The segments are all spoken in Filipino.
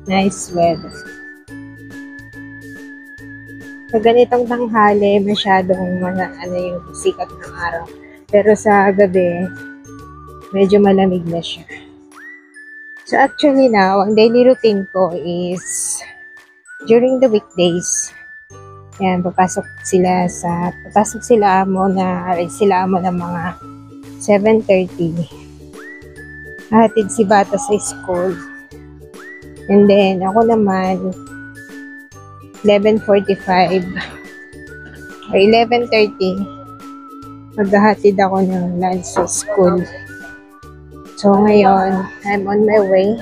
Nice weather. Sa ganitong tanghali, masyadong yung sikat ng araw. Pero sa gabi, medyo malamig na siya. So actually now, ang daily routine ko is during the weekdays. Yan, papasok sila amo ng mga 7:30. Hatid si bata sa school. And then, ako naman, 11:45 or 11:30, maghahatid ako ng lunch sa school. So, ngayon, I'm on my way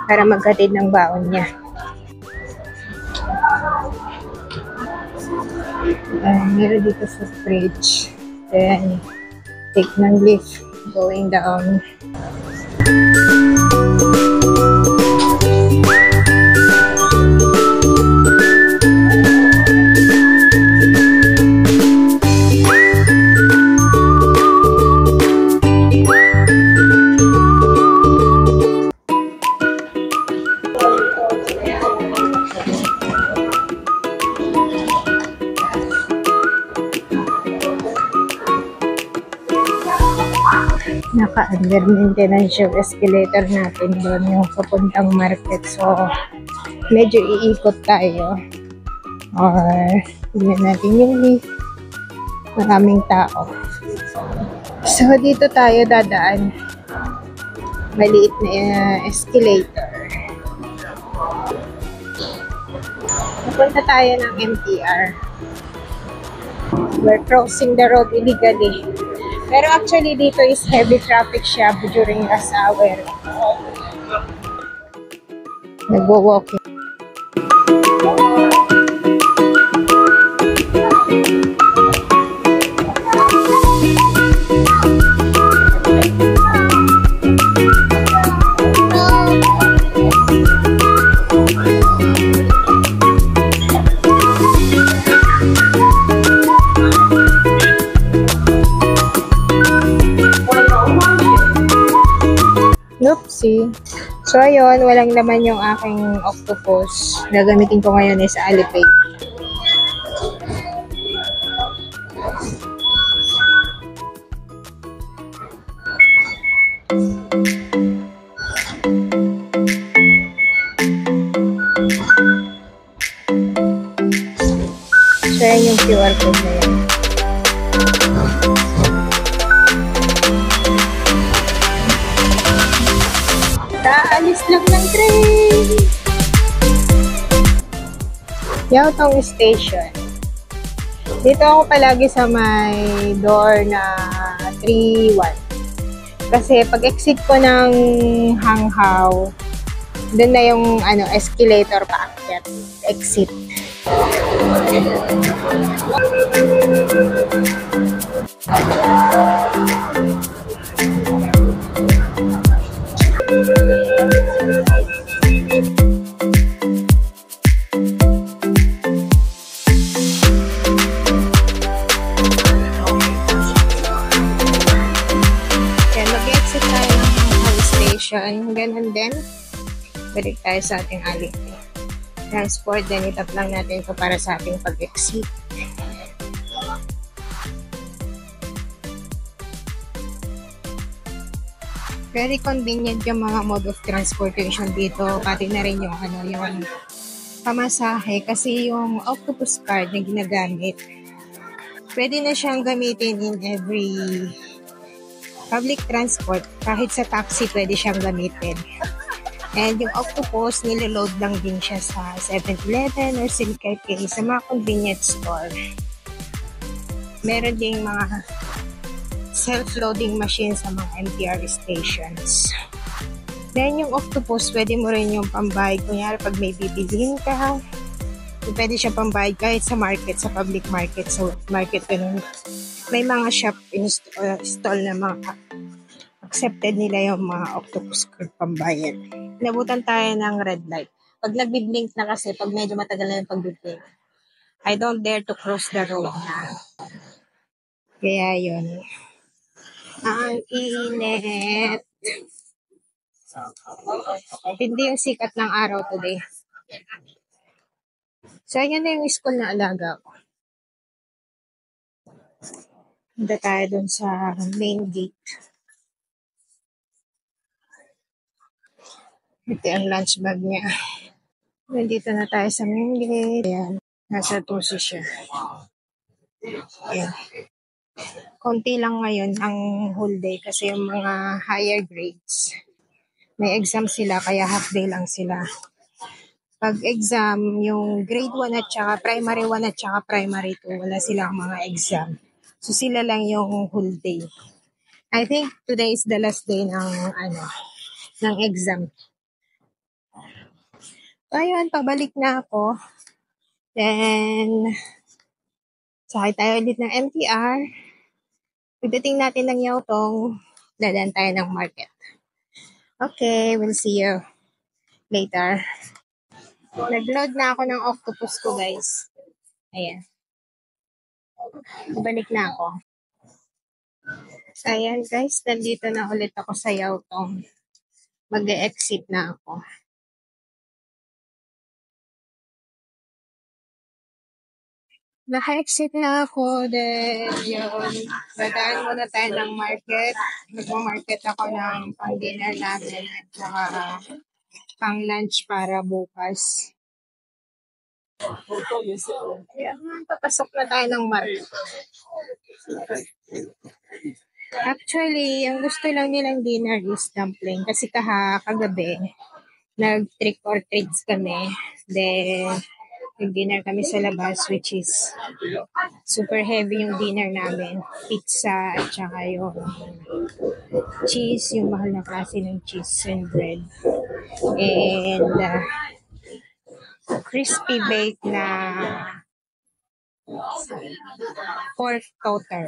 para maghatid ng baon niya. Meron dito sa fridge. Then, take ng lift going down. Naka-under maintenance yung escalator natin doon, yung papuntang market. So, medyo iikot tayo. Or, tignan natin yung lift. Maraming tao. So, dito tayo dadaan. Maliit na escalator. Napunta tayo ng MTR. We're crossing the road illegally. Pero actually, dito is heavy traffic siya during rush hour. Nagwo-walking. Oopsie. So, ayun, walang laman yung aking octopus. Gagamitin ko ngayon is Alipay. So, yan yung QR code na yan. Kaalis lang ng train. Yautong Station. Dito ako palagi sa may door na 3-1. Kasi pag exit ko ng Hanghaw, doon na yung escalator paakyat. Exit. Ganun din. Balik tayo sa ating Alipay. Transport, then itap lang natin ito para sa ating pag-exit. Very convenient yung mga mode of transportation dito. Pati na rin yung yung pamasahe kasi yung octopus card na ginagamit. Pwede na siyang gamitin in every public transport, kahit sa taxi pwede siyang gamitin. And yung octopus, niloload lang din siya sa 7-Eleven or Circle K sa mga convenience store. Meron ding mga self-loading machine sa mga MTR stations. Then yung octopus, pwede mo rin yung pambayad. Kunyari pag may bibilhin ka, pwede siya pambayad kahit sa market, sa public market, sa market, ganun. May mga shop install na mga accepted nila yung mga octopus card pambayad. Nabutan tayo ng red light. Pag nagbi-blink na kasi, pag medyo matagal na yung pag-blink, I don't dare to cross the road na. Kaya yun. Ang init. Hindi yung sikat ng araw today. So, ayan na yung school na alaga ko. Punta tayo dun sa main gate. Ito ang lunch bag niya. Nandito na tayo sa main gate. Ayan. Nasa 2 siya. Ayan. Konti lang ngayon ang whole day kasi yung mga higher grades, may exam sila kaya half day lang sila. Pag exam, yung grade 1 at saka primary 1 at saka primary 2, wala silang mga exam. So sila lang yung whole day. I think today is the last day ng exam. So ayun, pabalik na ako. Then, sakay tayo ulit ng MTR. Pagdating natin ng Yautong, dadaan tayo ng market. Okay, we'll see you later. Nag-load na ako ng octopus ko, guys. Ayan. Balik na ako. Ayan, guys. Nandito na ulit ako sa Yautong. Mag-exit na ako. Naka-exit na ako. Then, yun. Dadaan muna tayo ng market. Nag-market ako ng pang-dinner namin at saka pang-lunch para bukas. Ayan, papasok na tayo ng market. Actually, ang gusto lang nilang dinner is dumpling. Kasi kagabi, nag-trick or treats kami. Then, nag-dinner kami sa labas, which is super heavy yung dinner namin. Pizza, at saka yung cheese, yung mahal na klase ng cheese and bread. And, crispy baked na pork total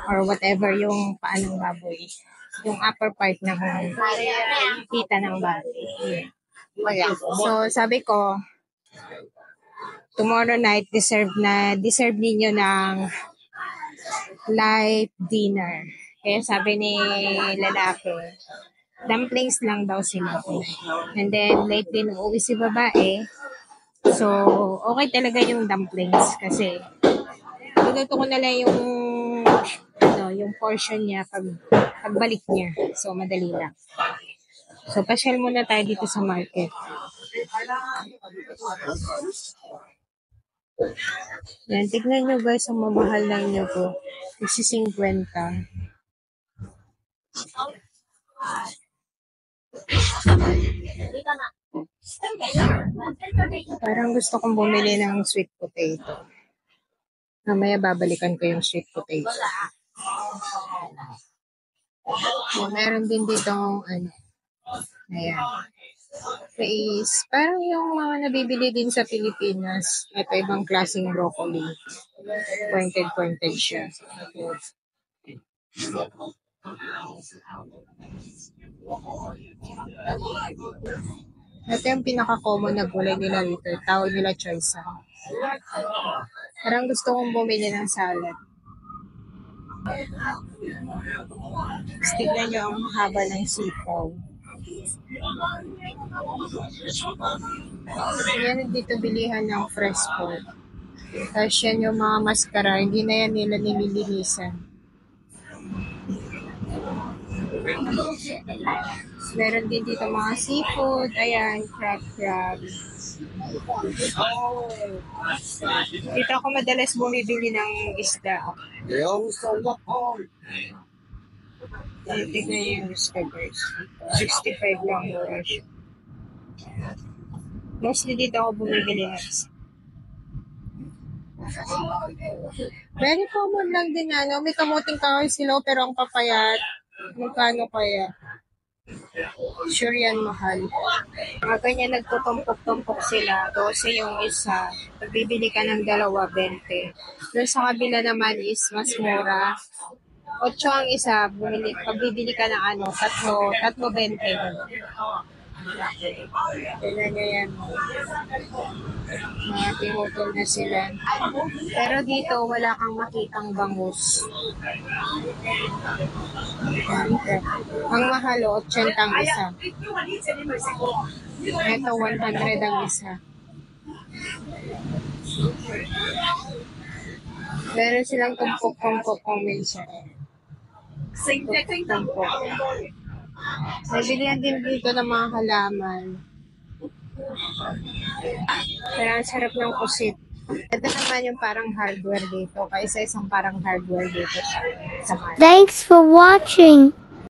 or whatever yung paanong baboy, yung upper part ng kita ng baboy. So sabi ko, tomorrow night deserve ninyo ng light dinner. Kaya sabi ni lalaki, dumplings lang daw sila. And then late din uuwi si babae. So, okay talaga yung dumplings kasi luto ko na lang yung portion niya pagbalik niya. So, madali lang. So, pasyal muna tayo dito sa market. Yan, tignan nyo guys, ang mamahal lang nyo po. 50. Parang gusto kong bumili ng sweet potato. Mamaya babalikan ko yung sweet potato. Meron din dito ayan. Is parang yung mga nabibili din sa Pilipinas. Ito ibang klaseng broccoli. Pointed siya. Ito yung pinaka-common na gulay nila dito. Tawag nila choysa. Parang gusto kong bumili ng salad. Tignan nyo ang haba ng sipaw. Yan dito bilihan ng fresh pork. Tapos yan yung mga mascara. Hindi na yan nila nililinisan. Meron din dito mga seafood. Ayan, crab. Dito ako madalas bumibili ng isda. Tignan yung isda guys. 65 lang oras. Mostly dito ako bumibili ng isda. Very common lang din may kamuting kahoy sila pero ang papayat. Magkano kaya? Sure yan mahal. Mga ganyan nagtutumpok-tumpok sila. 12 yung isa. Pagbibili ka ng 2.20. Doon sa kabila naman is mas mura. 8 ang isa. Pagbibili ka ng 3.20. Tignan nyo yan. Mga tingutol na sila. Pero dito, wala kang makitang bangus. Ang mahal, 80 ang isa. Ito, 100 ang isa. Meron silang tumpok-tumpok kung minsan. Tumpok. May bilihan din dito ng mga halaman. Pero ang sarap ng kusit. Ito naman yung parang hardware dito. Kaisa-isang parang hardware dito sa mall. Thanks for watching.